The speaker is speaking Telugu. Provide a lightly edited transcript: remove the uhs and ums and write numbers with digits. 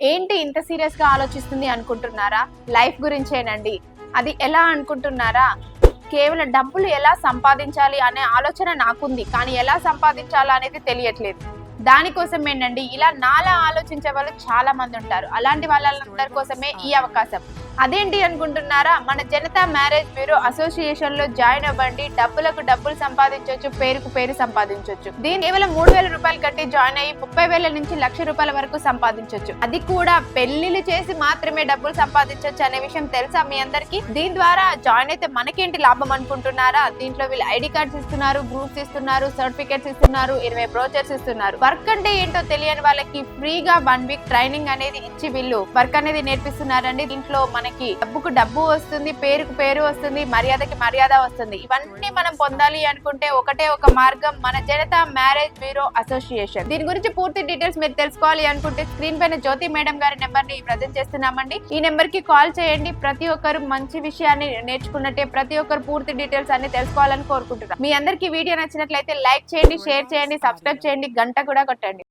ఏంటి ఇంత సీరియస్ గా ఆలోచిస్తుంది అనుకుంటున్నారా? లైఫ్ గురించేనండి. అది ఎలా అనుకుంటున్నారా? కేవలం డబ్బులు ఎలా సంపాదించాలి అనే ఆలోచన నాకుంది. కానీ ఎలా సంపాదించాలా అనేది తెలియట్లేదు. దానికోసమేనండి ఇలా నాలా ఆలోచించే వాళ్ళు చాలా మంది ఉంటారు. అలాంటి వాళ్ళందరి కోసమే ఈ అవకాశం. అదేంటి అనుకుంటున్నారా? మన జనతా మ్యారేజ్ బ్యూరో అసోసియేషన్ లో జాయిన్ అవ్వండి. డబ్బులకు డబ్బులు సంపాదించవచ్చు, పేరుకు పేరు సంపాదించవచ్చు. దీని కేవలం 3,000 రూపాయలు కట్టి జాయిన్ అయ్యి 30,000 నుంచి 1,00,000 రూపాయల వరకు సంపాదించవచ్చు. అది కూడా పెళ్లిళ్ళు చేసి మాత్రమే డబ్బులు సంపాదించవచ్చు అనే విషయం తెలుసా మీ అందరికి? దీని ద్వారా జాయిన్ అయితే మనకేంటి లాభం అనుకుంటున్నారా? దీంట్లో వీళ్ళు ఐడి కార్డ్స్ ఇస్తున్నారు, గ్రూప్స్ ఇస్తున్నారు, సర్టిఫికేట్స్ ఇస్తున్నారు, 20 బ్రోచర్స్ ఇస్తున్నారు. వర్క్ అంటే ఏంటో తెలియని వాళ్ళకి ఫ్రీగా 1 వీక్ ట్రైనింగ్ అనేది ఇచ్చి వీళ్ళు వర్క్ అనేది నేర్పిస్తున్నారండి. దీంట్లో మనకి డబ్బుకు డబ్బు వస్తుంది, పేరుకు పేరు వస్తుంది, మర్యాదకి మర్యాద వస్తుంది. ఇవన్నీ మనం పొందాలి అనుకుంటే ఒకటే ఒక మార్గం, మన జనతా మ్యారేజ్ బ్యూరో అసోసియేషన్. దీని గురించి పూర్తి డీటెయిల్స్ మీరు తెలుసుకోవాలి అనుకుంటే స్క్రీన్ పైన జ్యోతి మేడం గారి నెంబర్ ని ప్రజెంట్ చేస్తున్నామండి. ఈ నెంబర్ కి కాల్ చేయండి. ప్రతి ఒక్కరు మంచి విషయాన్ని నేర్చుకున్నట్టే ప్రతి ఒక్కరు పూర్తి డీటెయిల్స్ అన్ని తెలుసుకోవాలని కోరుకుంటున్నాం. మీ అందరికి వీడియో నచ్చినట్లయితే లైక్ చేయండి, షేర్ చేయండి, సబ్స్క్రైబ్ చేయండి, గంట కూడా కొట్టండి.